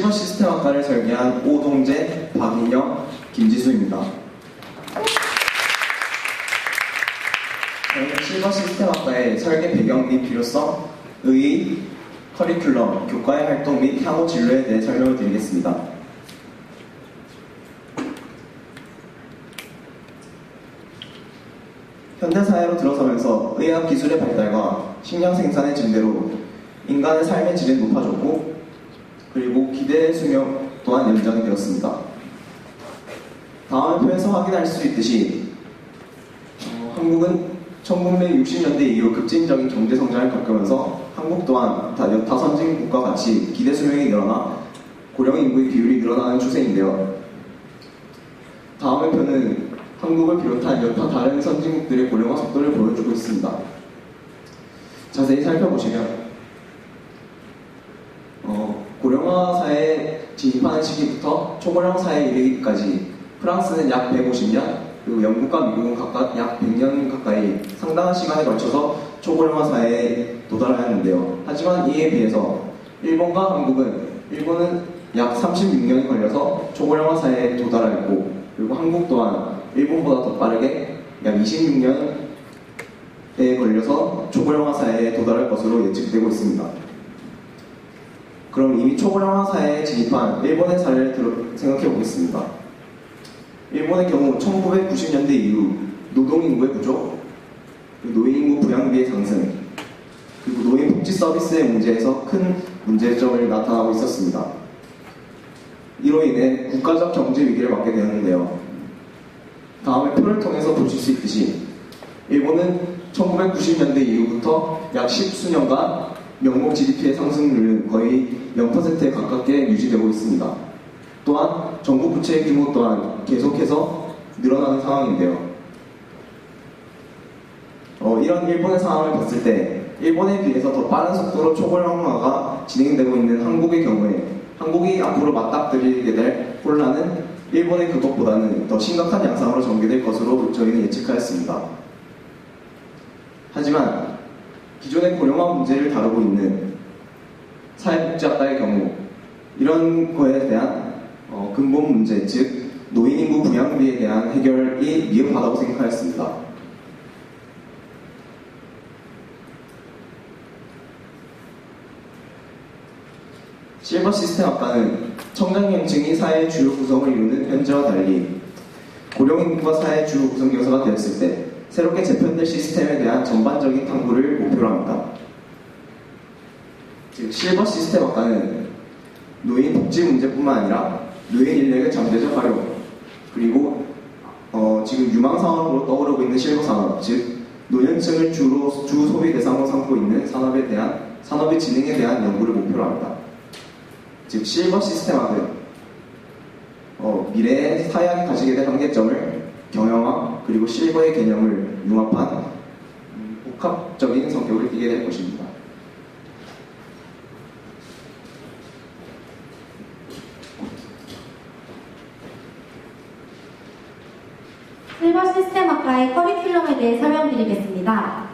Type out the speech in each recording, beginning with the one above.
실버 시스템학과를 설계한 오동재, 박인영, 김지수입니다. 저희는 실버 시스템학과의 설계 배경 및 필요성, 의의, 커리큘럼, 교과의 활동 및 향후 진로에 대해 설명을 드리겠습니다. 현대사회로 들어서면서 의학 기술의 발달과 식량 생산의 증대로 인간의 삶의 질은 높아졌고, 그리고 기대의 수명 또한 연장이 되었습니다. 다음의 표에서 확인할 수 있듯이 한국은 1960년대 이후 급진적인 경제 성장을 겪으면서 한국 또한 여타 선진국과 같이 기대 수명이 늘어나 고령 인구의 비율이 늘어나는 추세인데요. 다음의 표는 한국을 비롯한 여타 다른 선진국들의 고령화 속도를 보여주고 있습니다. 자세히 살펴보시면 고령화 사회에 진입하는 시기부터 초고령 사회에 이르기까지 프랑스는 약 150년, 그리고 영국과 미국은 각각 약 100년 가까이 상당한 시간에 걸쳐서 초고령화 사회에 도달하였는데요. 하지만 이에 비해서 일본과 한국은, 일본은 약 36년이 걸려서 초고령화 사회에 도달하였고, 그리고 한국 또한 일본보다 더 빠르게 약 26년에 걸려서 초고령화 사회에 도달할 것으로 예측되고 있습니다. 그럼 이미 초고령화 사회에 진입한 일본의 사례를 생각해 보겠습니다. 일본의 경우 1990년대 이후 노동인구의 부족, 노인인구 부양비의 상승, 그리고 노인 복지 서비스의 문제에서 큰 문제점을 나타나고 있었습니다. 이로 인해 국가적 경제 위기를 맞게 되었는데요. 다음의 표를 통해서 보실 수 있듯이 일본은 1990년대 이후부터 약 10수년간 명목 GDP의 상승률은 거의 0%에 가깝게 유지되고 있습니다. 또한 정부 부채의 규모 또한 계속해서 늘어나는 상황인데요. 이런 일본의 상황을 봤을 때 일본에 비해서 더 빠른 속도로 초고령화가 진행되고 있는 한국의 경우에 한국이 앞으로 맞닥뜨리게 될 혼란은 일본의 그것보다는 더 심각한 양상으로 전개될 것으로 저희는 예측하였습니다. 하지만 기존의 고령화 문제를 다루고 있는 사회복지학과의 경우 이런 거에 대한 근본 문제, 즉 노인인구 부양비에 대한 해결이 미흡하다고 생각하였습니다. 실버 시스템학과는 청장년층이 사회의 주요 구성을 이루는 현재와 달리 고령인구가 사회의 주요 구성 요소가 되었을 때 새롭게 재편될 시스템에 대한 전반적인 탐구를 목표로 합니다. 즉 실버 시스템학과는 노인 복지 문제뿐만 아니라 노인 인력의 잠재적 활용, 그리고 지금 유망 산업으로 떠오르고 있는 실버 산업, 즉 노년층을 주 소비 대상으로 삼고 있는 산업의 진행에 대한 연구를 목표로 합니다. 즉 실버 시스템학은 미래의 사회학이 가지게 될 한계점을 경영학 그리고 실버의 개념을 융합한 복합적인 성격을 띠게 될 것입니다. 실버 시스템학과의 커리큘럼에 대해 설명드리겠습니다.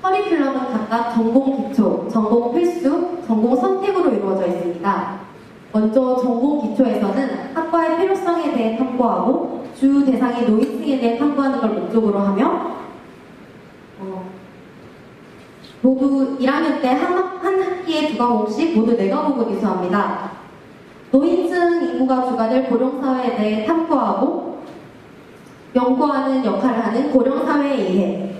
커리큘럼은 각각 전공 기초, 전공 필수, 전공 선택으로 이루어져 있습니다. 먼저 전공 기초에서는 학과의 필요성에 대해 탐구하고 주 대상의 노인층에 대해 탐구하는 걸 목적으로 하며 모두 1학년 때 한 학기에 2과목씩 모두 4과목을 이수합니다. 노인층 인구가 주가 고령사회에 대해 탐구하고 연구하는 역할을 하는 고령사회의 이해,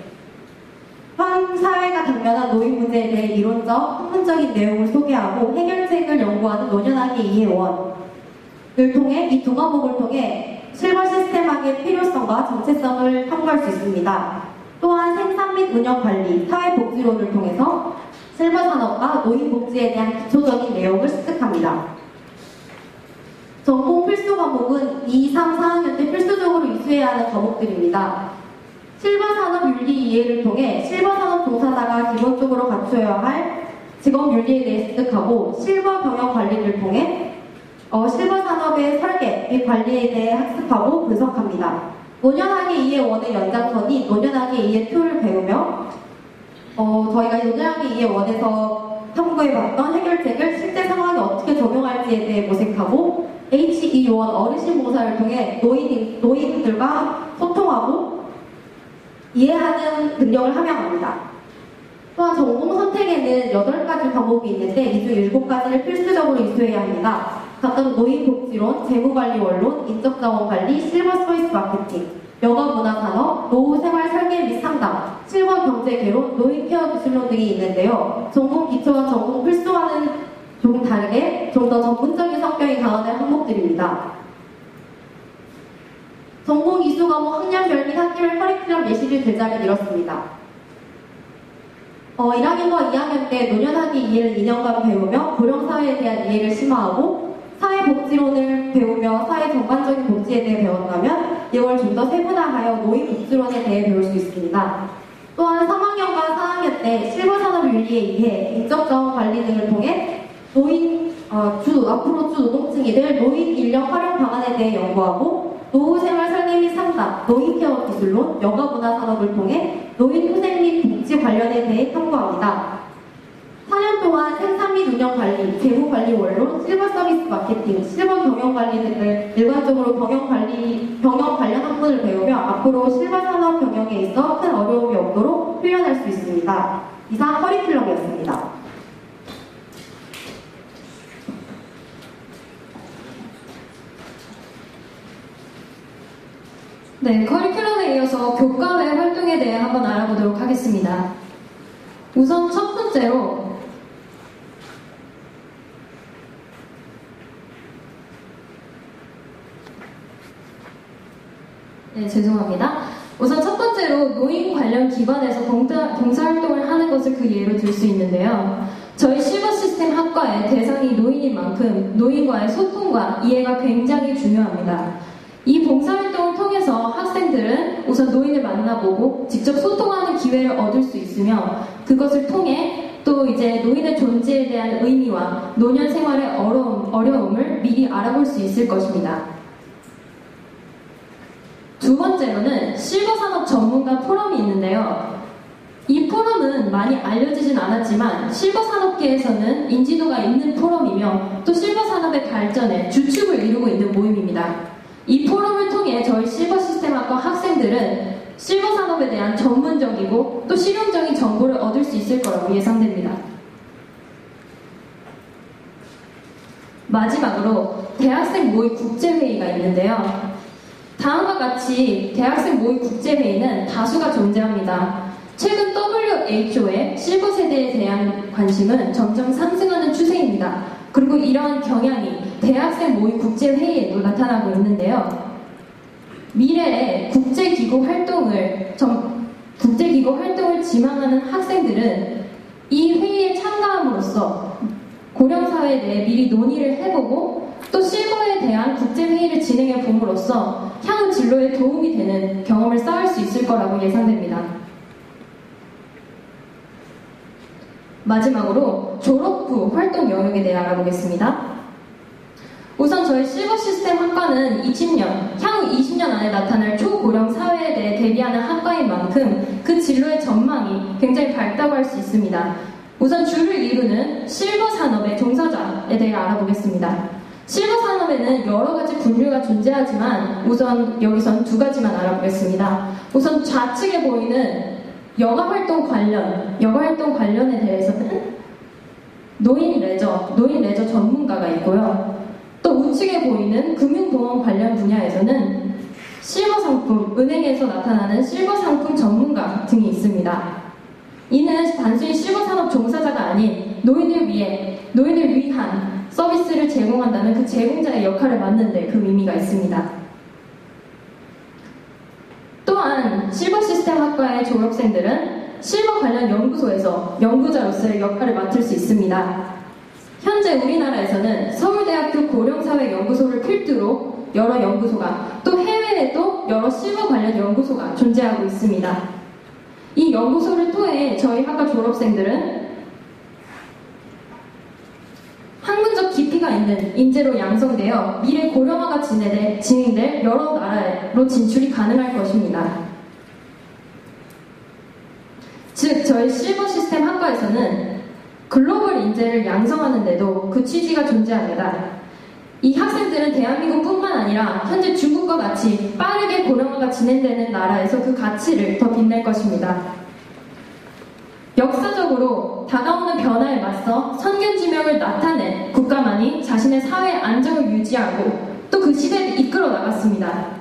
현 사회가 당면한 노인 문제에 대해 이론적, 학문적인 내용을 소개하고 해결책을 연구하는 노년학의 이해원을 통해 이 2과목을 통해 실버 시스템학의 필요성과 정체성을 탐구할 수 있습니다. 또한 생산 및 운영 관리, 사회복지론을 통해서 실버 산업과 노인 복지에 대한 기초적인 내용을 습득합니다. 전공 필수 과목은 2, 3, 4학년 때 필수적으로 이수해야 하는 과목들입니다. 실버 산업 윤리 이해를 통해 실버 산업 종사자가 기본적으로 갖춰야 할 직업 윤리에 대해 습득하고 실버 경영 관리를 통해 실버 산업의 설계 및 관리에 대해 학습하고 분석합니다. 노년학의 이해 1의 연장선인 노년학의 이해 2를 배우며 저희가 노년학의 이해 1에서 탐구해봤던 해결책을 실제 상황에 어떻게 적용할지에 대해 모색하고 HE 요원 어르신 봉사를 통해 노인들과 소통하고 이해하는 능력을 함양합니다. 또한 전공 선택에는 8가지 과목이 있는데 이 중 7가지를 필수적으로 이수해야 합니다. 각각 노인복지론, 재무관리 원론, 인적자원관리, 실버 서비스 마케팅, 여가문화산업, 노후생활설계 및 상담, 실버경제개론, 노인케어 기술론 등이 있는데요. 전공 기초와 전공 필수와는 조금 다르게 좀 더 전문적인 성격이 강화된 항목들입니다. 전공 이수 과목 학년별 및 학기별 커리큘럼 예시를 들자면 이렇습니다. 1학년과 2학년 때 노년학위 이해를 2년간 배우며 고령사회에 대한 이해를 심화하고 사회복지론을 배우며 사회 전반적인 복지에 대해 배웠다면 이걸 좀 더 세분화하여 노인복지론에 대해 배울 수 있습니다. 또한 3학년과 4학년 때 실버산업 윤리에 의해 인적자원 관리 등을 통해 앞으로 주 노동층이 될 노인 인력 활용 방안에 대해 연구하고 노후생활 설계 및 상담, 노인케어 기술론, 여가문화산업을 통해 노인 후생 및 복지 관련에 대해 탐구합니다. 4년 동안 생산 및 운영관리, 재무관리 원론, 실버 서비스 마케팅, 실버 경영관리 등을 일관적으로 경영 관련 학문을 배우며 앞으로 실버 산업 경영에 있어 큰 어려움이 없도록 훈련할 수 있습니다. 이상 커리큘럼이었습니다. 네, 커리큘럼에 이어서 교과외 활동에 대해 한번 알아보도록 하겠습니다. 우선 첫 번째로 죄송합니다. 우선 첫 번째로 노인 관련 기관에서 봉사활동을 하는 것을 그 예로 들 수 있는데요. 저희 실버 시스템 학과의 대상이 노인인 만큼 노인과의 소통과 이해가 굉장히 중요합니다. 이 봉사활동을 통해서 학생들은 우선 노인을 만나보고 직접 소통하는 기회를 얻을 수 있으며 그것을 통해 또 이제 노인의 존재에 대한 의미와 노년 생활의 어려움을 미리 알아볼 수 있을 것입니다. 두 번째로는 실버산업 전문가 포럼이 있는데요. 이 포럼은 많이 알려지진 않았지만 실버산업계에서는 인지도가 있는 포럼이며 또 실버산업의 발전에 주축을 이루고 있는 모임입니다. 이 포럼을 통해 저희 실버시스템학과 학생들은 실버산업에 대한 전문적이고 또 실용적인 정보를 얻을 수 있을 거라고 예상됩니다. 마지막으로 대학생 모의 국제회의가 있는데요. 다음과 같이 대학생 모의 국제회의는 다수가 존재합니다. 최근 WHO의 실버 세대에 대한 관심은 점점 상승하는 추세입니다. 그리고 이러한 경향이 대학생 모의 국제회의에도 나타나고 있는데요. 미래에 국제기구 활동을 지망하는 학생들은 이 회의에 참가함으로써 고령사회에 대해 미리 논의를 해보고 또 실버에 대한 국제회의를 진행해 봄으로써 향후 진로에 도움이 되는 경험을 쌓을 수 있을 거라고 예상됩니다. 마지막으로 졸업 후 활동 영역에 대해 알아보겠습니다. 우선 저희 실버 시스템 학과는 20년, 향후 20년 안에 나타날 초고령 사회에 대해 대비하는 학과인 만큼 그 진로의 전망이 굉장히 밝다고 할 수 있습니다. 우선 주를 이루는 실버 산업의 종사자에 대해 알아보겠습니다. 실버 산업에는 여러 가지 분류가 존재하지만 우선 여기선 2가지만 알아보겠습니다. 우선 좌측에 보이는 여가활동 관련에 대해서는 노인 레저 전문가가 있고요. 또 우측에 보이는 금융보험 관련 분야에서는 실버 상품, 은행에서 나타나는 실버 상품 전문가 등이 있습니다. 이는 단순히 실버 산업 종사자가 아닌 노인을 위한 서비스를 제공한다는 그 제공자의 역할을 맡는데 그 의미가 있습니다. 또한 실버 시스템 학과의 졸업생들은 실버 관련 연구소에서 연구자로서의 역할을 맡을 수 있습니다. 현재 우리나라에서는 서울대학교 고령사회연구소를 필두로 여러 연구소가 또 해외에도 여러 실버 관련 연구소가 존재하고 있습니다. 이 연구소를 통해 저희 학과 졸업생들은 학문적 깊이가 있는 인재로 양성되어 미래 고령화가 진행될 여러 나라로 진출이 가능할 것입니다. 즉 저희 실버 시스템 학과에서는 글로벌 인재를 양성하는데도 그 취지가 존재합니다. 이 학생들은 대한민국뿐만 아니라 현재 중국과 같이 빠르게 고령화가 진행되는 나라에서 그 가치를 더 빛낼 것입니다. 역사적으로 다가오는 변화에 맞서 선균지명을 나타낸 국가만이 자신의 사회 안정을 유지하고 또 그 시대를 이끌어 나갔습니다.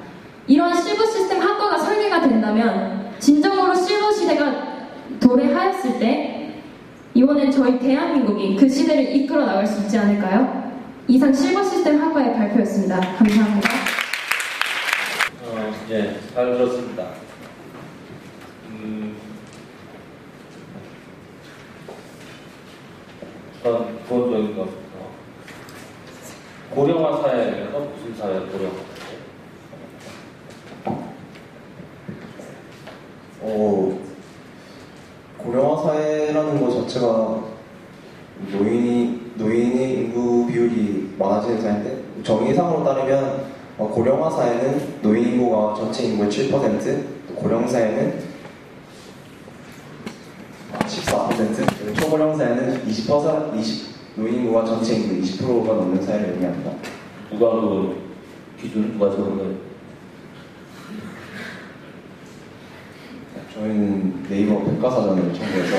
이러한 실버 시스템 학과가 설계가 된다면 진정으로 실버 시대가 도래하였을 때 이번엔 저희 대한민국이 그 시대를 이끌어 나갈 수 있지 않을까요? 이상 실버 시스템 학과의 발표였습니다. 감사합니다. 예, 잘 들었습니다. 어떤 기본적인 것, 고령화 사회에서 무슨 사회 고령화? 고령화 사회라는 것 자체가 노인의 인구 비율이 많아지는 사회인데, 정의상으로 따르면 고령화 사회는 노인 인구가 전체 인구의 7%, 또 고령 사회는 14%, 그리고 초고령 사회는 20%, 노인 인구가 전체 인구 20%가 넘는 사회를 의미합니다. 누가 그 기준 누가 적은 거예요? 저희는 네이버 백과사전을 참고해서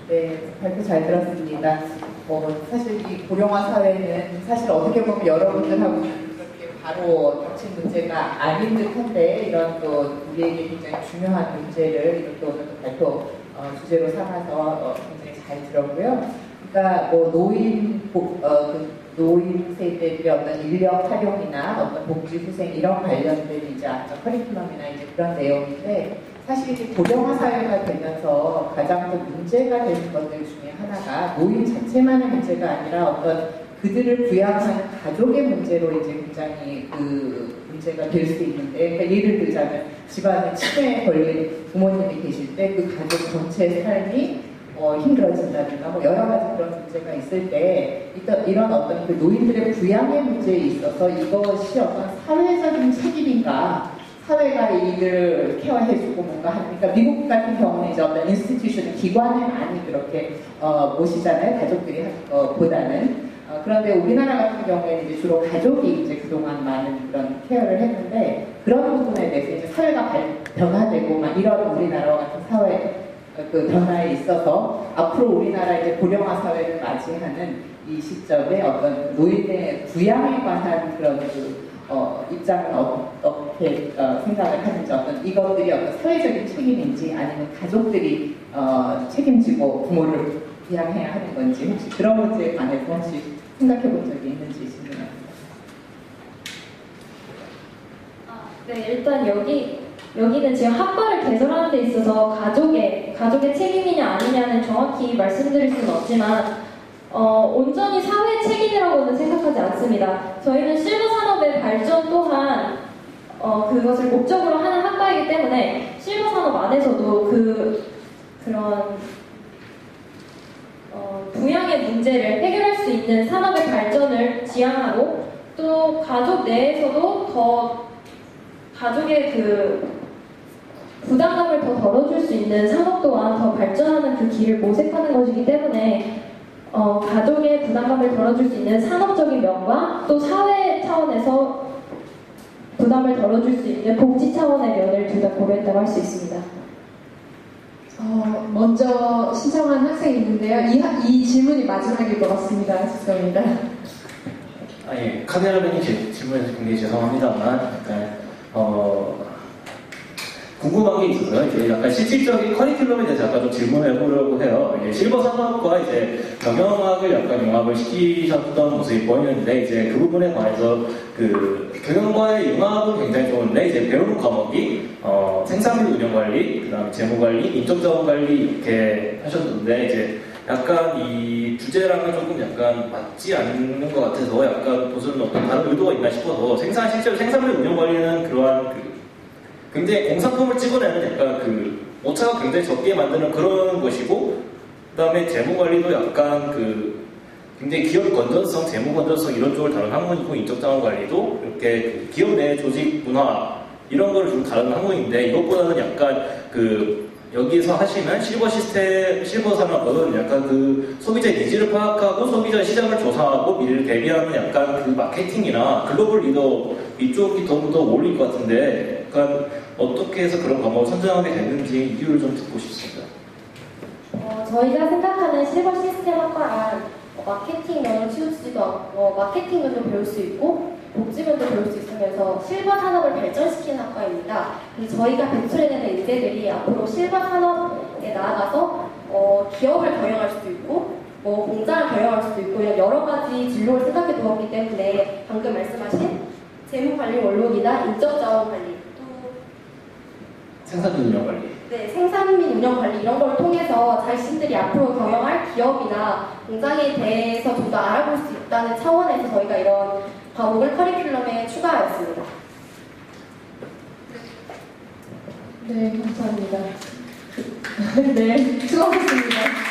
네, 발표 잘 들었습니다. 사실 이 고령화 사회는 사실 어떻게 보면 여러분들하고 그렇게 바로 닥친 문제가 아닌 듯한데 이런 또 우리에게 굉장히 중요한 문제를 이렇게 오늘 또 발표 주제로 삼아서 굉장히 잘 들었고요. 그러니까 뭐 노인 세대들의 어떤 인력 활용이나 어떤 복지 후생 이런 관련된 이제 커리큘럼이나 이제 그런 내용인데 사실 이제 고령화 사회가 되면서 가장 더 문제가 되는 것들 중에 하나가 노인 자체만의 문제가 아니라 어떤 그들을 부양한 가족의 문제로 이제 굉장히 그 문제가 될 수 있는데, 그러니까 예를 들자면 집안에 치매에 걸린 부모님이 계실 때 그 가족 전체의 삶이 힘들어진다든가 뭐 여러 가지 그런 문제가 있을 때 이런 어떤 그 노인들의 부양의 문제에 있어서 이것이 어떤 사회적인 책임인가, 사회가 이들을 케어해주고 뭔가 하니까 미국 같은 경우는 이제 어떤 인스티튜션 기관에 많이 그렇게 모시잖아요, 가족들이 보다는. 그런데 우리나라 같은 경우에는 이제 주로 가족이 이제 그동안 많은 그런 케어를 했는데 그런 부분에 대해서 이제 사회가 변화되고 막 이런 우리나라와 같은 사회 그 변화에 있어서 앞으로 우리나라 이제 고령화 사회를 맞이하는 이 시점에 어떤 노인의 부양에 관한 그런 입장은 어떻게 생각을 하는지, 어떤 이것들이 어떤 사회적인 책임인지 아니면 가족들이 책임지고 부모를 부양해야 하는 건지 혹시 그런 문제에 관해서 혹시 생각해 본 적이 있는지 질문합니다. 네, 일단 여기는 지금 학과를 개설하는 데 있어서 가족의 책임이냐 아니냐는 정확히 말씀드릴 수는 없지만 온전히 사회의 책임이라고는 생각하지 않습니다. 저희는 실버 산업의 발전 또한 그것을 목적으로 하는 학과이기 때문에 실버 산업 안에서도 그런 부양의 문제를 해결할 수 있는 산업의 발전을 지향하고 또 가족 내에서도 더 가족의 그 부담감을 더 덜어줄 수 있는 산업 또한 더 발전하는 그 길을 모색하는 것이기 때문에 가족의 부담감을 덜어줄 수 있는 산업적인 면과 또 사회 차원에서 부담을 덜어줄 수 있는 복지 차원의 면을 둘 다 고려했다고 할 수 있습니다. 먼저 신청한 학생이 있는데요. 이 질문이 마지막일 것 같습니다. 죄송합니다. 아니, 카메라맨이 제 질문해서 굉장히 죄송합니다만, 궁금한 게 있어서요. 이제 약간 실질적인 커리큘럼에 대해서 약간 좀 질문을 해보려고 해요. 이제 실버 산업과 이제 경영학을 약간 융합을 시키셨던 모습이 보이는데, 이제 그 부분에 관해서 그 경영과의 융합은 굉장히 좋은데, 이제 배우는 과목이 생산비 운영관리, 그 다음에 재무관리, 인적자원관리 이렇게 하셨는데, 이제 약간 이 주제랑은 조금 약간 맞지 않는 것 같아서 약간 무슨 어떤 다른 의도가 있나 싶어서 실제로 생산비 운영관리는 그러한 굉장히 공산품을 찍어내는 약간 그 오차가 굉장히 적게 만드는 그런 것이고, 그 다음에 재무관리도 약간 그 굉장히 기업 건전성, 재무 건전성 이런 쪽을 다룬 학문이고 인적자원 관리도 이렇게 그 기업 내 조직 문화 이런 거를 좀 다루는 학문인데 이것보다는 약간 그 여기에서 하시는 실버 산업은 약간 그 소비자의 니즈를 파악하고 소비자의 시장을 조사하고 미래를 대비하는 약간 그 마케팅이나 글로벌 리더 이쪽이 더 어울릴 것 같은데 약간 어떻게 해서 그런 과목을 선정하게 됐는지 이유를 좀 듣고 싶습니다. 저희가 생각하는 실버 시스템 학과란 마케팅면을 치우치지도 않고 마케팅면도 배울 수 있고 복지면도 배울 수 있으면서 실버 산업을 발전시키는 학과입니다. 그래서 저희가 배출해내는 인재들이 앞으로 실버 산업에 나아가서 기업을 경영할 수도 있고 공장을 경영할 수도 있고 이런 여러 가지 진로를 생각해 두었기 때문에 방금 말씀하신 재무관리 원론이나 인적자원 관리 또 생산 운영 관리. 네, 생산 및 운영 관리 이런 걸 통해서 자신들이 앞으로 경영할 기업이나 공장에 대해서 좀 더 알아볼 수 있다는 차원에서 저희가 이런 과목을 커리큘럼에 추가하였습니다. 네, 감사합니다. 네, 수고하셨습니다.